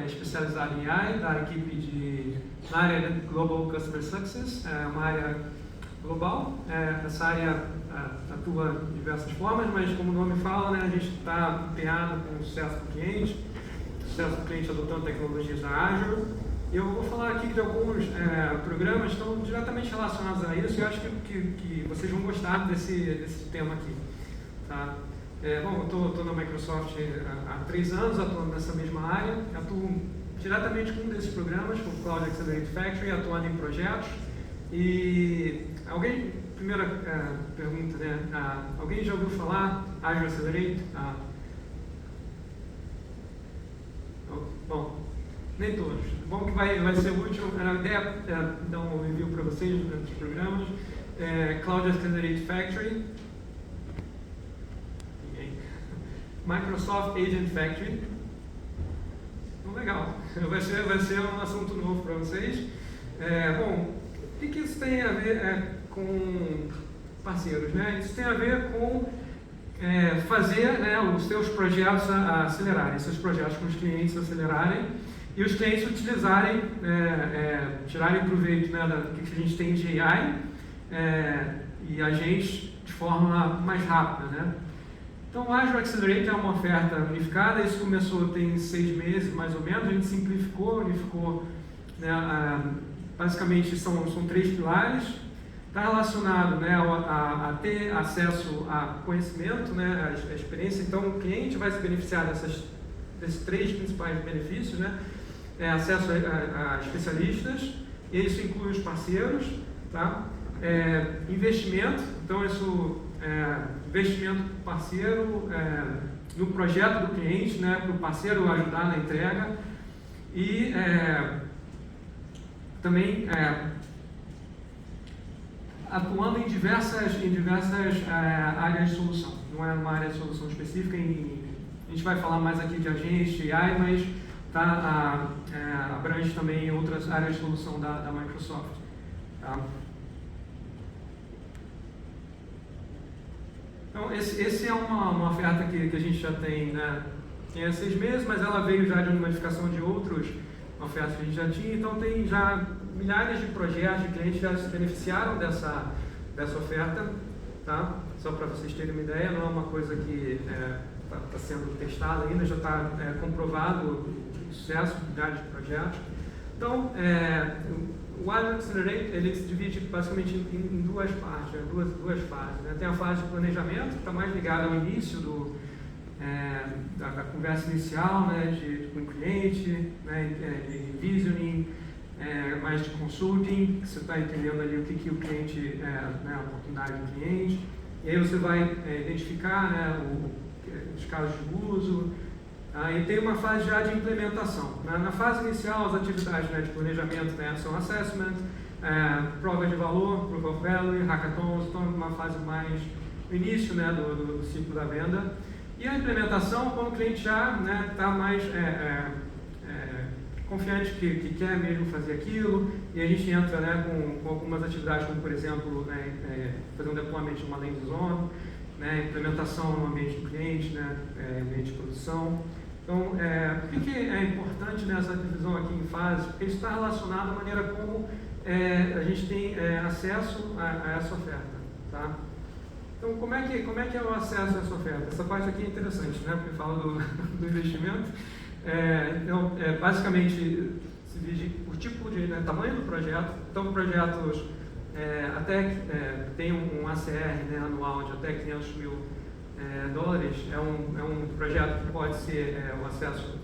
especializado em AI, da equipe na área de Global Customer Success, uma área global. Essa área atua de diversas formas, mas como o nome fala, né, a gente está empenhado com o sucesso do cliente adotando tecnologias da Azure. E eu vou falar aqui de alguns programas que estão diretamente relacionados a isso, e eu acho que vocês vão gostar desse tema aqui. Tá? Bom, eu estou na Microsoft há 3 anos, atuando nessa mesma área, atuo diretamente com um desses programas, com o Cloud Accelerate Factory, atuando em projetos. E primeira pergunta, né? Alguém já ouviu falar Azure Accelerate? Bom, nem todos. Bom que vai ser útil. A ideia é dar um review para vocês durante os programas. Cloud Accelerate Factory. Microsoft Agent Factory. Então, legal. Vai ser um assunto novo para vocês. Bom, o que isso tem a ver com parceiros, né? Isso tem a ver com fazer, né, os seus projetos acelerarem, seus projetos com os clientes acelerarem e os clientes utilizarem, tirarem proveito, né, do que a gente tem de AI e agentes de forma mais rápida, né? Então, o Azure Accelerate é uma oferta unificada. Isso começou tem 6 meses, mais ou menos. A gente simplificou, unificou, né, basicamente são 3 pilares. Está relacionado, né, a ter acesso a conhecimento, né, a experiência. Então, o cliente vai se beneficiar desses 3 principais benefícios, né? Acesso a especialistas, e isso inclui os parceiros, tá? Investimento, então isso investimento parceiro no projeto do cliente, né, para o parceiro ajudar na entrega, e também atuando em diversas áreas de solução. Não é uma área de solução específica, a gente vai falar mais aqui de agente, de AI, mas abrange também outras áreas de solução da Microsoft. Tá? Então, esse é uma oferta que a gente já tem, né, tem 6 meses, mas ela veio já de uma modificação de outras ofertas que a gente já tinha. Então, tem já milhares de projetos de clientes que já se beneficiaram dessa oferta. Tá? Só para vocês terem uma ideia, não é uma coisa que está sendo testada ainda, já está comprovado o sucesso de milhares de projetos. Então, o Azure Accelerate ele se divide basicamente em 2 partes, né? duas fases. Né? Tem a fase de planejamento, que está mais ligada ao início da conversa inicial, né? com o cliente, né? De visioning, mais de consulting, que você está entendendo ali o que o cliente, né? a oportunidade do cliente. E aí você vai identificar, né? os casos de uso. E tem uma fase já de implementação. Na fase inicial, as atividades, né, de planejamento, né, são assessment, prova de valor, proof of value, hackathons, então uma fase mais no início, né, do ciclo da venda. E a implementação, quando o cliente já está mais confiante que quer mesmo fazer aquilo, e a gente entra, né, com algumas atividades, como por exemplo, fazer um deployment de uma landing zone, né, implementação no ambiente do cliente, né, ambiente de produção. Então, por que é importante nessa divisão aqui em fases? Porque isso está relacionado à maneira como a gente tem acesso a essa oferta. Tá? Então, como é que é o acesso a essa oferta? Essa parte aqui é interessante, né, porque fala do investimento. Então, basicamente, se divide por tipo de tamanho do projeto. Então, projetos até tem um ACR, né, anual de até $500 mil, é um projeto que pode ser o acesso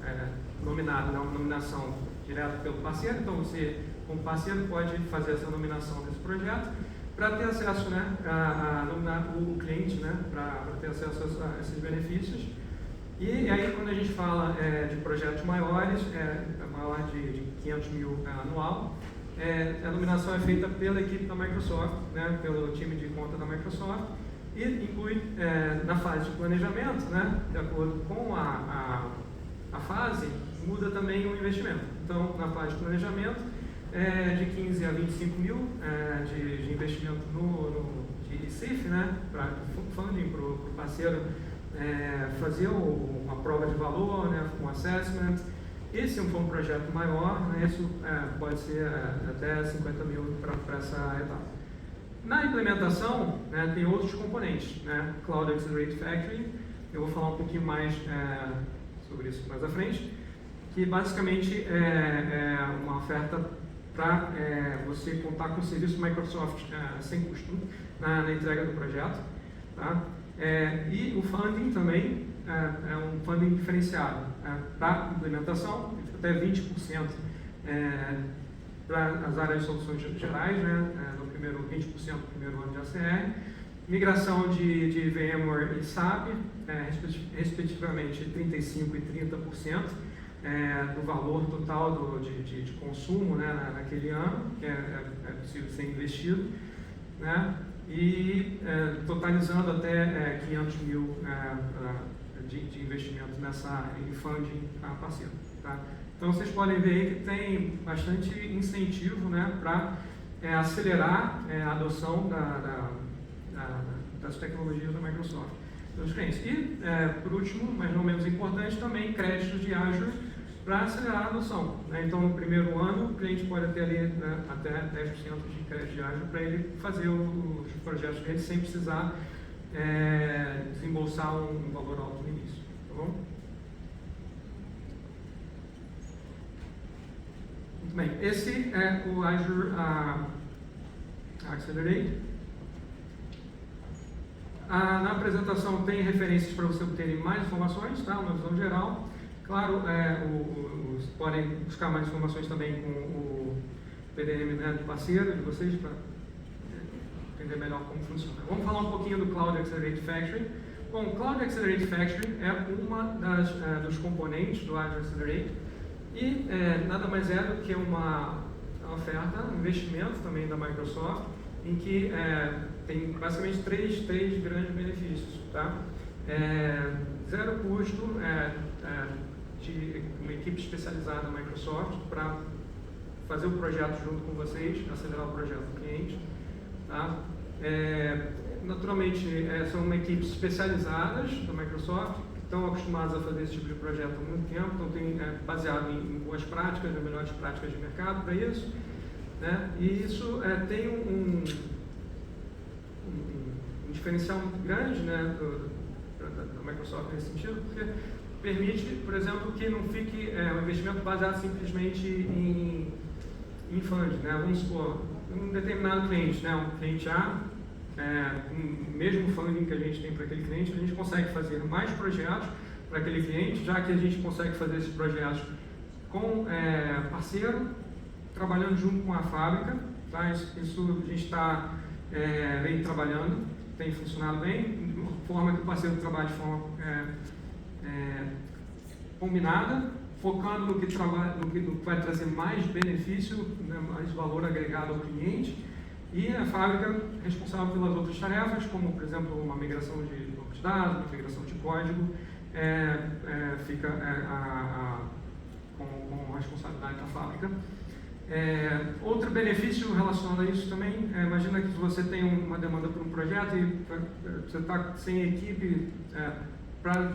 nominado, né, uma nominação direta pelo parceiro. Então você, como parceiro, pode fazer essa nominação desse projeto para ter acesso, né, a nominar o cliente, né, para ter acesso a esses benefícios. E aí, quando a gente fala de projetos maiores, maior de 500 mil anual, a nominação é feita pela equipe da Microsoft, né, pelo time de conta da Microsoft, e inclui na fase de planejamento, né, de acordo com a fase, muda também o investimento. Então, na fase de planejamento, de 15 a 25 mil de investimento de CIF, né, para funding para o parceiro fazer uma prova de valor, né, um assessment, Esse for um projeto maior, né, isso pode ser até 50 mil para essa etapa. Na implementação, né, tem outros componentes, né, Cloud Accelerate Factory, eu vou falar um pouquinho mais sobre isso mais à frente, que basicamente é uma oferta para você contar com o serviço Microsoft sem custo na entrega do projeto. Tá? E o funding também é um funding diferenciado para implementação, até 20% para as áreas de soluções gerais, né? No primeiro 20% no primeiro ano de ACR, migração de VMware e SAP, respectivamente 35% e 30%. Do valor total de consumo, né, naquele ano, que é possível ser investido, né, e totalizando até 500 mil de investimento em funding parceiro. Tá? Então vocês podem ver que tem bastante incentivo, né, para acelerar a adoção das tecnologias da Microsoft dos clientes. E, por último, mas não menos importante, também créditos de Azure para acelerar a adoção. Né? Então, no primeiro ano, o cliente pode ter ali, né, até 10% de crédito de Azure para ele fazer os projetos dele sem precisar desembolsar um valor alto no início. Tá bom? Muito bem. Esse é o Azure Accelerate. Na apresentação tem referências para você obterem mais informações, tá? Uma visão geral. Claro, podem buscar mais informações também com o PDM, né, de parceiro de vocês para entender melhor como funciona. Vamos falar um pouquinho do Cloud Accelerate Factory. Bom, o Cloud Accelerate Factory é uma dos componentes do Azure Accelerate e nada mais é do que uma oferta, um investimento também da Microsoft, em que tem basicamente três grandes benefícios. Tá? Zero custo de uma equipe especializada da Microsoft para fazer o projeto junto com vocês, acelerar o projeto do cliente. Tá? Naturalmente, são equipes especializadas da Microsoft, que estão acostumadas a fazer esse tipo de projeto há muito tempo, então tem baseado em boas práticas, nas melhores práticas de mercado para isso. Né? E isso tem um diferencial muito grande, né, da Microsoft nesse sentido, porque permite, por exemplo, que não fique um investimento baseado simplesmente em funding. Né? Vamos supor, um determinado cliente, né, um cliente A, com o mesmo funding que a gente tem para aquele cliente, a gente consegue fazer mais projetos para aquele cliente, já que a gente consegue fazer esses projetos com parceiro, trabalhando junto com a fábrica. Tá? Isso a gente está vem trabalhando, tem funcionado bem, de forma que o parceiro trabalhe de forma combinada, focando no que vai trazer mais benefício, né, mais valor agregado ao cliente, e a fábrica responsável pelas outras tarefas, como, por exemplo, uma migração de banco de dados, uma migração de código, fica com a responsabilidade da fábrica. Outro benefício relacionado a isso também, imagina que você tem uma demanda por um projeto e você está sem equipe para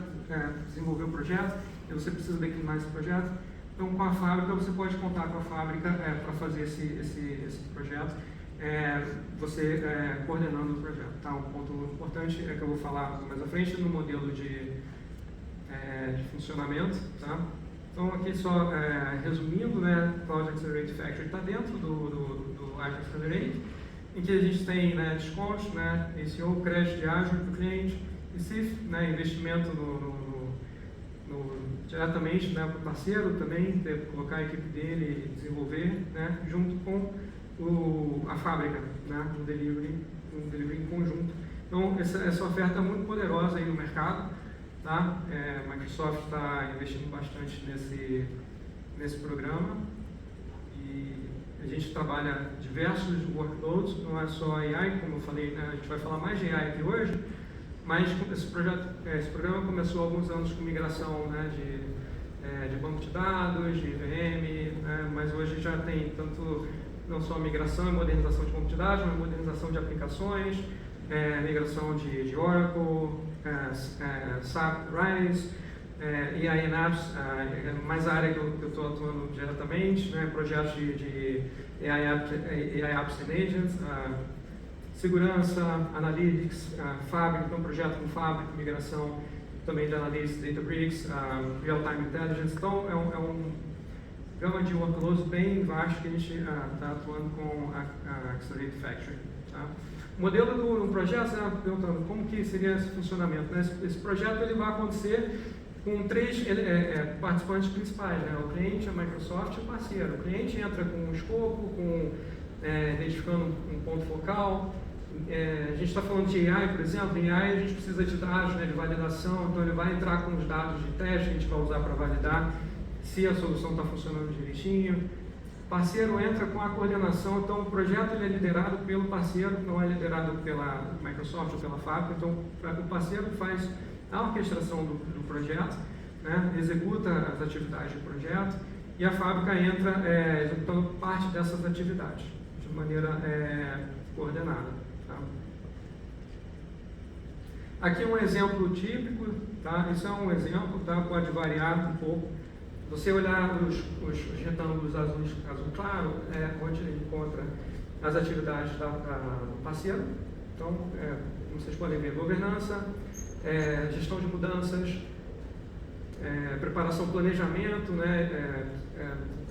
desenvolver o projeto, e você precisa declinar esse projeto. Então, com a fábrica, você pode contar com a fábrica para fazer esse projeto, você coordenando o projeto. Tá? Um ponto importante que eu vou falar mais à frente no modelo de funcionamento. Tá? Então, aqui só resumindo, né, Cloud Accelerate Factory está dentro do Azure Accelerate, em que a gente tem, né, descontos, né, ACO, crédito de Azure para o cliente, e CIF, né, investimento diretamente, né, para o parceiro também, colocar a equipe dele e desenvolver, né, junto com a fábrica, né, um delivery em conjunto. Então, essa oferta é muito poderosa aí no mercado. Tá? A Microsoft está investindo bastante nesse programa e a gente trabalha diversos workloads, não é só AI, como eu falei, né? A gente vai falar mais de AI aqui hoje, mas esse programa começou há alguns anos com migração, né, de banco de dados, de VM, né? Mas hoje já tem tanto não só migração e modernização de banco de dados, mas modernização de aplicações, migração de Oracle, SAP, RISE, AI and Apps, mais a área que eu estou atuando diretamente, né, projetos de AI Apps and Agents, segurança, Analytics, Fabric, então projeto com Fabric, migração também de Analytics, Databricks, Real-Time Intelligence. Então é um gama de workloads bem vasto que a gente está atuando com a Accelerate Factory. Tá? O modelo do projeto, você está perguntando como que seria esse funcionamento. Né? Esse projeto ele vai acontecer com três participantes principais, né? O cliente, a Microsoft e o parceiro. O cliente entra com um escopo, identificando um ponto focal. A gente está falando de AI, por exemplo. Em AI a gente precisa de dados, né, de validação, então ele vai entrar com os dados de teste que a gente vai usar para validar se a solução está funcionando direitinho. O parceiro entra com a coordenação, então o projeto ele é liderado pelo parceiro, não é liderado pela Microsoft ou pela fábrica, então o parceiro faz a orquestração do projeto, né, executa as atividades do projeto e a fábrica entra executando parte dessas atividades de maneira coordenada. Tá? Aqui um exemplo típico, tá? Isso é um exemplo, tá? Pode variar um pouco. Você olhar os retângulos azul claro, onde ele encontra as atividades do parceiro. Então, como vocês podem ver, governança, gestão de mudanças, preparação, planejamento, né,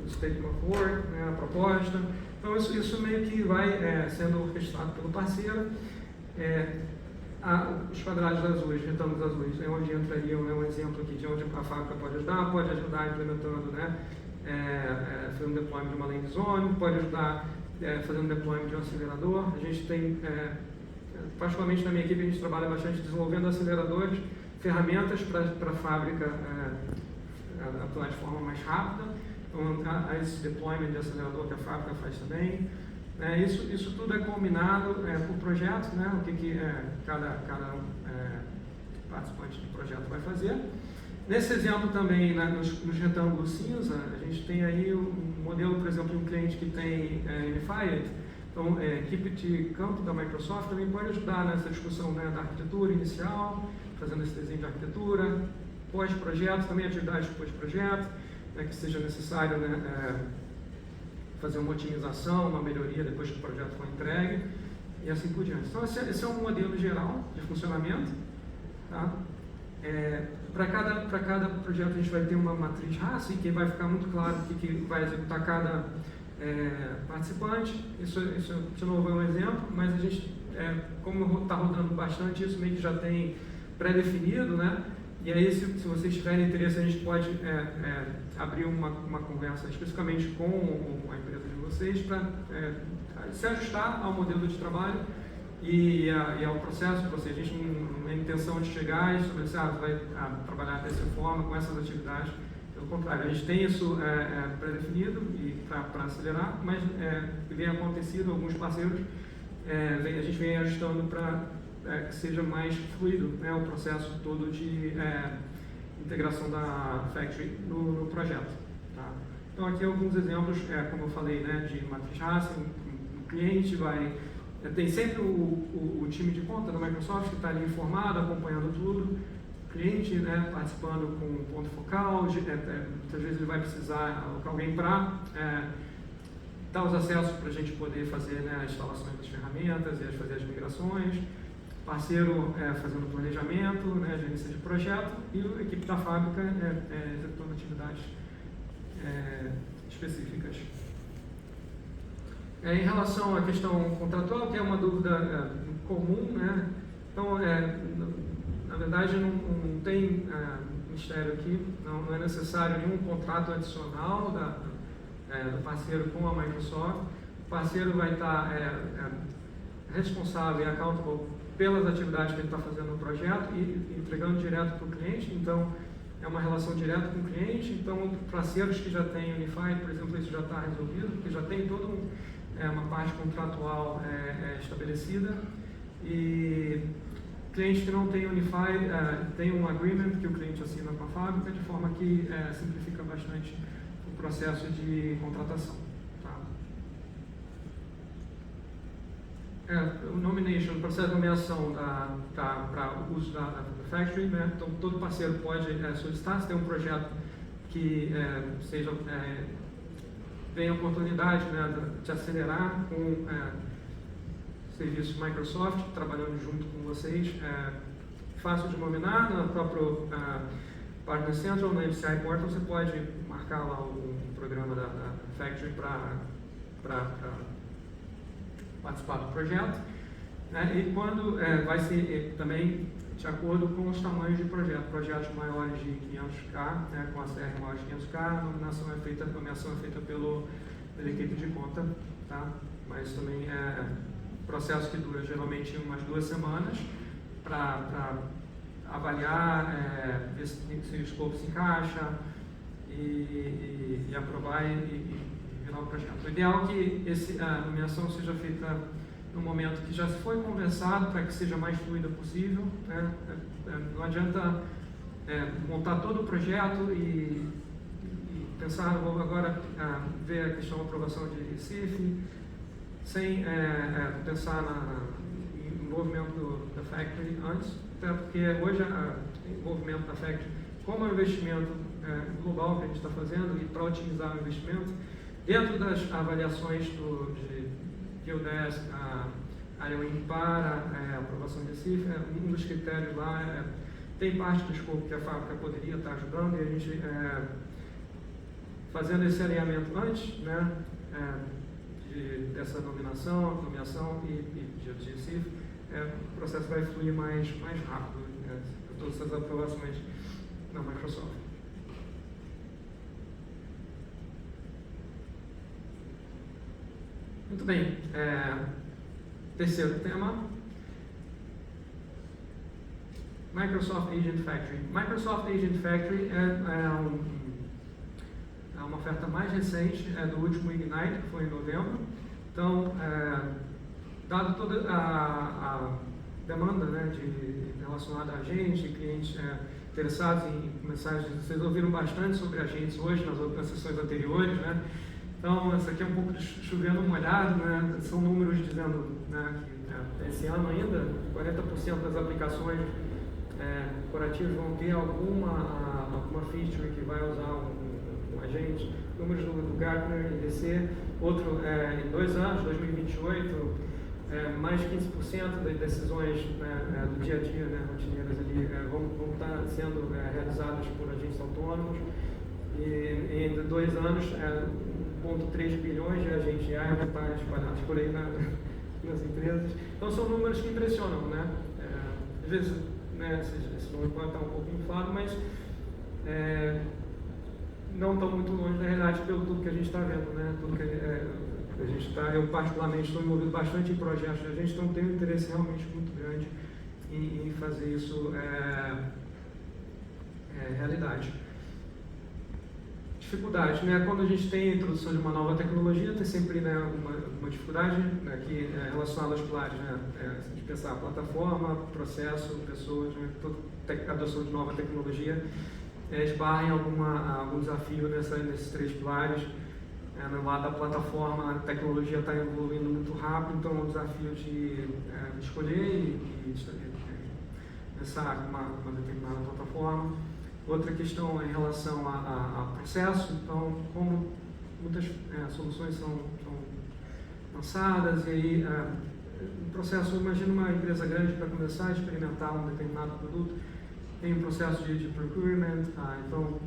statement of work, né, a proposta. Então, isso meio que vai sendo orquestrado pelo parceiro. Os quadrados azuis, retângulos azuis, é onde entrariam, né, um exemplo aqui de onde a fábrica pode ajudar implementando, né, fazendo deployment de uma landing zone, pode ajudar fazendo deployment de um acelerador. A gente tem, particularmente na minha equipe, a gente trabalha bastante desenvolvendo aceleradores, ferramentas para a fábrica atuar de forma mais rápida. Então, há esse deployment de acelerador que a fábrica faz também. Isso tudo é combinado por projeto, né? O que cada participante do projeto vai fazer. Nesse exemplo também, né, nos retângulos cinza, a gente tem aí um modelo, por exemplo, de um cliente que tem Unified. Então, a equipe de campo da Microsoft também pode ajudar nessa discussão, né, da arquitetura inicial, fazendo esse desenho de arquitetura, pós-projeto, também atividades pós-projeto, né, que seja necessário, né, fazer uma otimização, uma melhoria depois que o projeto for entregue e assim por diante. Então, esse é um modelo geral de funcionamento. Tá? Para cada projeto a gente vai ter uma matriz RACI, que vai ficar muito claro o que vai executar cada participante. Isso, de novo, é um exemplo, mas a gente, como está rodando bastante, isso meio que já tem pré-definido, né? E aí, se vocês tiverem interesse, a gente pode abrir uma conversa especificamente com a empresa de vocês para se ajustar ao modelo de trabalho e ao processo de vocês. A gente não tem intenção de chegar e estabelecer, vai trabalhar dessa forma, com essas atividades. Pelo contrário, a gente tem isso pré-definido e para acelerar, mas vem acontecido, alguns parceiros, a gente vem ajustando para que seja mais fluido, né, o processo todo de integração da Factory no projeto. Tá? Então aqui alguns exemplos, como eu falei, né, de matriz RACI, o cliente tem sempre o time de conta da Microsoft que está ali informado, acompanhando tudo, o cliente, né, participando com um ponto focal, muitas vezes ele vai precisar alocar alguém para dar os acessos para a gente poder fazer, né, a instalação das ferramentas e fazer as migrações, parceiro fazendo planejamento, né, gerência de projeto e a equipe da fábrica executando atividades específicas. Em relação à questão contratual, que é uma dúvida comum, né? Então, na verdade, não tem mistério aqui, não é necessário nenhum contrato adicional do parceiro com a Microsoft. O parceiro vai estar responsável e accountable pelas atividades que ele está fazendo no projeto e entregando direto para o cliente. Então, é uma relação direta com o cliente. Então, parceiros que já têm Unified, por exemplo, isso já está resolvido, porque já tem toda uma parte contratual estabelecida. E clientes que não têm Unified tem um agreement que o cliente assina com a fábrica, de forma que simplifica bastante o processo de contratação. Tá? o nomination, o processo de nomeação para o uso da Factory, né? Então todo parceiro pode solicitar, se tem um projeto que tem a oportunidade, né, de acelerar com serviços Microsoft, trabalhando junto com vocês, fácil de nominar, no próprio Partner Central, no MCI Portal, você pode marcar lá um programa da Factory para participar do projeto, né? E quando vai ser também de acordo com os tamanhos de projetos maiores de 500K, né, com a CR maior de 500K, a nomeação é feita pela equipe de conta, tá? Mas também é processo que dura geralmente umas 2 semanas para avaliar, ver se o escopo se encaixa e aprovar e virar o projeto. O ideal é que a nomeação seja feita no momento que já se foi conversado, para que seja mais fluida possível, né? Não adianta montar todo o projeto e pensar, vou agora ver a questão da aprovação de CIF, sem pensar no envolvimento da Factory antes, até porque hoje o envolvimento da Factory, como é um investimento global que a gente está fazendo, e para otimizar o investimento, dentro das avaliações de Geodesk, a IOIN para a aprovação de CIF, um dos critérios lá tem parte do escopo que a fábrica poderia estar ajudando, e a gente fazendo esse alinhamento antes, né, dessa nomeação e de CIF, o processo vai fluir mais rápido, todas essas aprovações na Microsoft. Muito bem, terceiro tema, Microsoft Agent Factory. Microsoft Agent Factory é uma oferta mais recente, do último Ignite, que foi em novembro. Então, dado toda a demanda, né, relacionada a gente, clientes interessados em começar, vocês ouviram bastante sobre agentes hoje nas sessões anteriores, né? Então, essa aqui é um pouco de chovendo molhado, né? São números dizendo, né, que esse ano ainda, 40% das aplicações corporativas vão ter alguma feature que vai usar um agente. Números do Gartner, IDC, outro em 2 anos, 2028, mais de 15% das decisões do dia a dia, né, rotineiras ali, vão estar sendo realizadas por agentes autônomos. E em 2 anos, 1,3 bilhões de agentes AI vão estar espalhados por aí nas empresas. Então são números que impressionam, né? Às vezes, né, esse número pode estar um pouco inflado, mas não estão muito longe da realidade pelo tudo que a gente está vendo, né? Tudo que a gente está, eu particularmente estou envolvido bastante em projetos de agentes, então tenho um interesse realmente muito grande em fazer isso realidade. Dificuldade, né? Quando a gente tem a introdução de uma nova tecnologia, tem sempre, né, uma dificuldade, né, que é relacionada aos pilares, né? De pensar plataforma, processo, pessoas, né? Toda a adoção de nova tecnologia esbarra em algum desafio nesses 3 pilares. No lado da plataforma, a tecnologia está evoluindo muito rápido, então é um desafio de escolher e pensar uma determinada plataforma. Outra questão é em relação a processo, então como muitas soluções são lançadas, e aí o processo, imagina uma empresa grande para começar a experimentar um determinado produto, tem um processo de procurement, então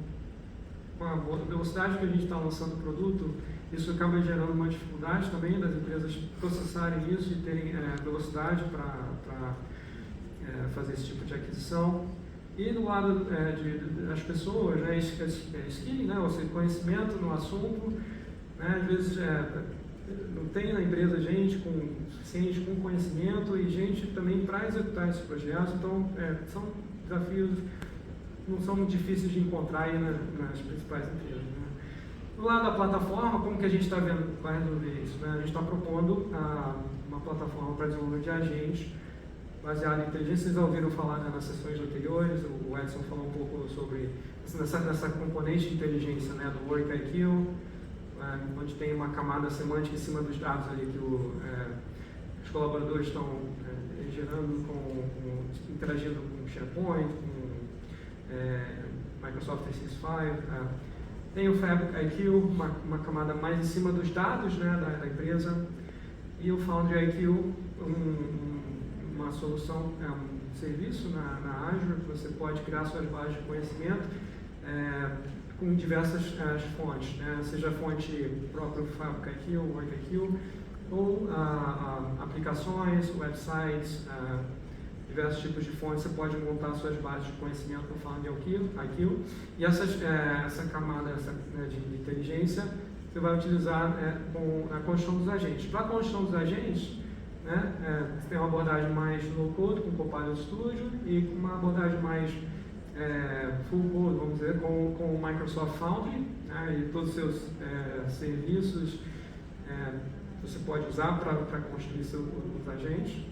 com a velocidade que a gente está lançando o produto, isso acaba gerando uma dificuldade também das empresas processarem isso e terem velocidade para fazer esse tipo de aquisição. E do lado das pessoas, né, skilling, né, ou seja, conhecimento no assunto, né, às vezes não tem na empresa gente suficiente com conhecimento e gente também para executar esses projetos, então são desafios não são muito difíceis de encontrar aí nas principais empresas, né. Do lado da plataforma, como que a gente está vendo para resolver isso, né? A gente está propondo uma plataforma para desenvolvimento de agentes baseado em inteligência. Vocês já ouviram falar, né, nas sessões anteriores, o Edson falou um pouco sobre nessa componente de inteligência, né, do Work IQ, onde tem uma camada semântica em cima dos dados ali que os colaboradores estão gerando, interagindo com SharePoint, com Microsoft 365. Tem o Fabric IQ, uma camada mais em cima dos dados, né, da empresa, e o Foundry IQ, uma solução, um serviço na Azure, que você pode criar suas bases de conhecimento com diversas fontes, né, seja a fonte própria do Fabric IQ, o Work IQ, ou aplicações, websites, diversos tipos de fontes. Você pode montar suas bases de conhecimento no Foundry IQ, e essa camada de inteligência você vai utilizar com a construção dos agentes. Para a construção dos agentes, né, você tem uma abordagem mais low-code com o Copilot Studio e uma abordagem mais full-code, vamos dizer, com o Microsoft Foundry, né, e todos os seus serviços você pode usar para construir os agentes.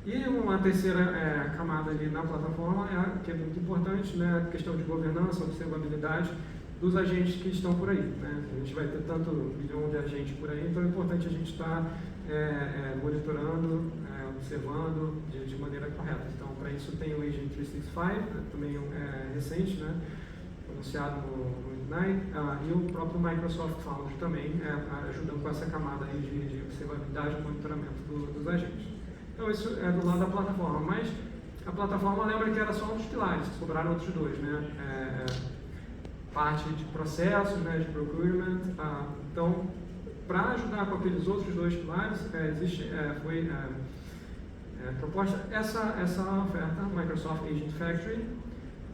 E uma terceira camada ali na plataforma, que é muito importante, né, a questão de governança, observabilidade dos agentes que estão por aí, né? A gente vai ter tanto milhão de agentes por aí, então é importante a gente estar monitorando, observando de maneira correta. Então, para isso tem o Agent 365, né, também recente, né, anunciado no Ignite, e o próprio Microsoft Foundry também ajudando com essa camada aí de observabilidade e monitoramento dos agentes. Então, isso é do lado da plataforma, mas a plataforma, lembra que era só um dos pilares, sobraram outros dois, né? Parte de processos, né, de procurement. Então, para ajudar com aqueles outros dois pilares, foi proposta essa oferta, Microsoft Agent Factory.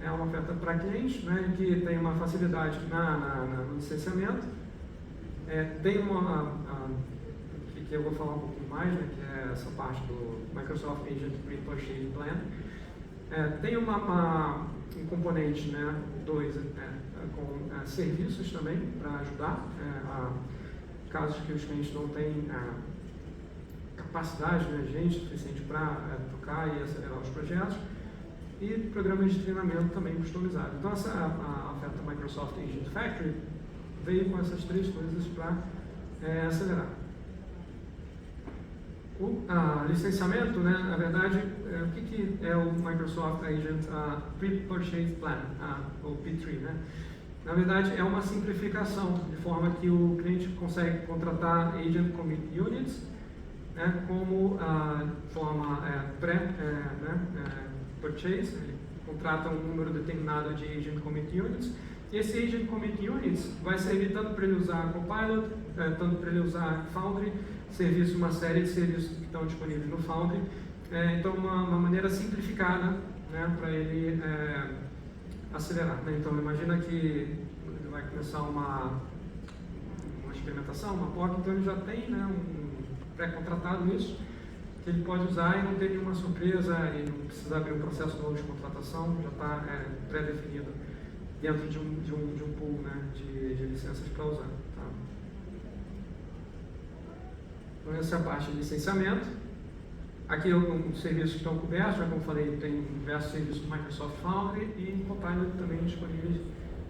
É uma oferta para clientes, né, que tem uma facilidade no licenciamento. Tem que eu vou falar um pouquinho mais, né, que é essa parte do Microsoft Agent Pre-Purchase Plan. Tem um componente, né, 2, com serviços também para ajudar casos que os clientes não têm capacidade, né, gente suficiente para tocar e acelerar os projetos, e programas de treinamento também customizados. Então, a oferta Microsoft Agent Factory veio com essas três coisas para acelerar. O licenciamento, né, na verdade, o que é o Microsoft Agent Pre-Purchase Plan, ou P3, né? Na verdade, é uma simplificação, de forma que o cliente consegue contratar Agent Commit Units, né, como forma pré-purchase, ele contrata um número determinado de Agent Commit Units, e esse Agent Commit Units vai servir tanto para ele usar Copilot, tanto para ele usar Foundry, uma série de serviços que estão disponíveis no Foundry. Então, uma maneira simplificada, né, para ele acelerar, né? Então, imagina que ele vai começar uma experimentação, uma POC, então ele já tem, né, um pré-contratado nisso, que ele pode usar e não ter nenhuma surpresa, e não precisa abrir um processo novo de contratação, já está pré-definido dentro de um pool, né, de licenças para usar. Tá? Então, essa é a parte de licenciamento. Aqui os serviços que estão cobertos, né, como falei, tem diversos serviços do Microsoft Foundry e Copilot também disponíveis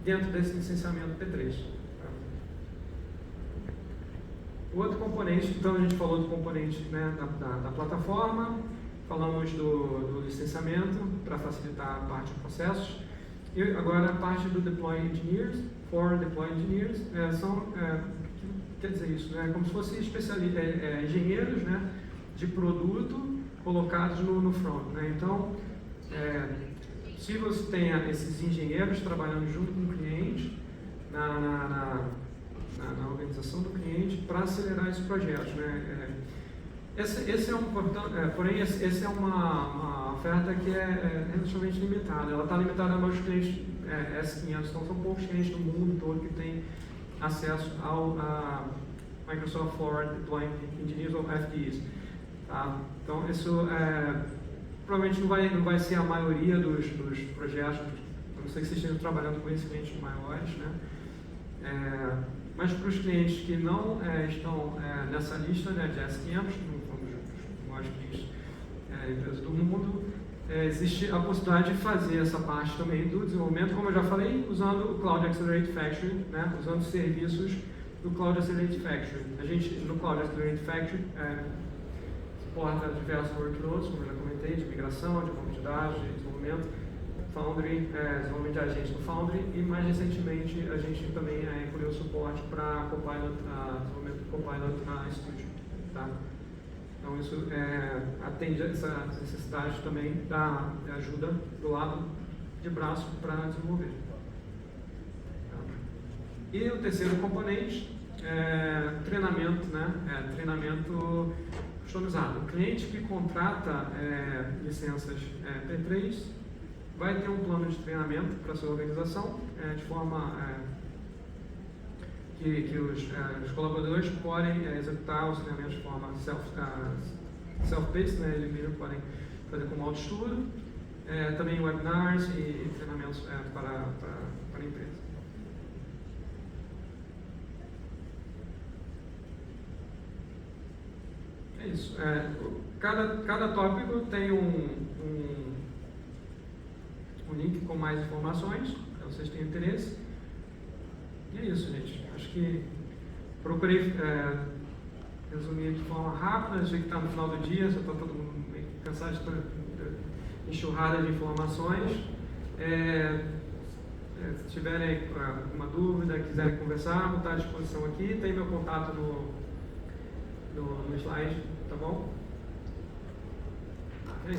dentro desse licenciamento P3. Tá? O outro componente, então a gente falou do componente, né, da plataforma, falamos do licenciamento para facilitar a parte de processos, e agora a parte do Deploy Engineers, for Deploy Engineers, quer dizer isso, né, como se fossem engenheiros, né, de produto colocados no front, né? Então, se você tem esses engenheiros trabalhando junto com o cliente, na organização do cliente, para acelerar esses projetos, né? Esse é porém, essa é uma oferta que é relativamente limitada. Ela está limitada aos clientes S500, então são poucos clientes no mundo todo que têm acesso ao Microsoft Forward Deployment Engineers, ou FDEs. Tá? Então, isso provavelmente não vai ser a maioria dos projetos, a não ser que vocês estejam trabalhando com esses clientes maiores, né? Mas para os clientes que não estão nessa lista, né, de S500, os maiores clientes empresas do mundo, existe a possibilidade de fazer essa parte também do desenvolvimento, como eu já falei, usando o Cloud Accelerate Factory, né, usando serviços do Cloud Accelerate Factory. A gente, no Cloud Accelerate Factory, suporta diversos workloads, como eu já comentei, de migração, de banco de dados, de desenvolvimento, Foundry, desenvolvimento de agentes no Foundry, e mais recentemente a gente também incluiu suporte para Copilot, desenvolvimento do Copilot Studio. Tá? Então isso atende essa necessidade também da ajuda do lado de braço para desenvolver. Tá? E o terceiro componente é treinamento, né? Treinamento customizado. O cliente que contrata licenças P3 vai ter um plano de treinamento para a sua organização, de forma que os colaboradores podem executar os treinamentos de forma self-paced, né? Eles mesmos podem fazer como autoestudo, também webinars e treinamentos para a empresa. É isso. Cada tópico tem um link com mais informações, caso vocês tenham interesse. E é isso, gente. Acho que procurei resumir de forma rápida. Sei que está no final do dia, já está todo mundo meio cansado de toda enxurrada de informações. Se tiverem alguma dúvida, quiserem conversar, vou estar à disposição aqui. Tem meu contato no slide, tá bom? É isso.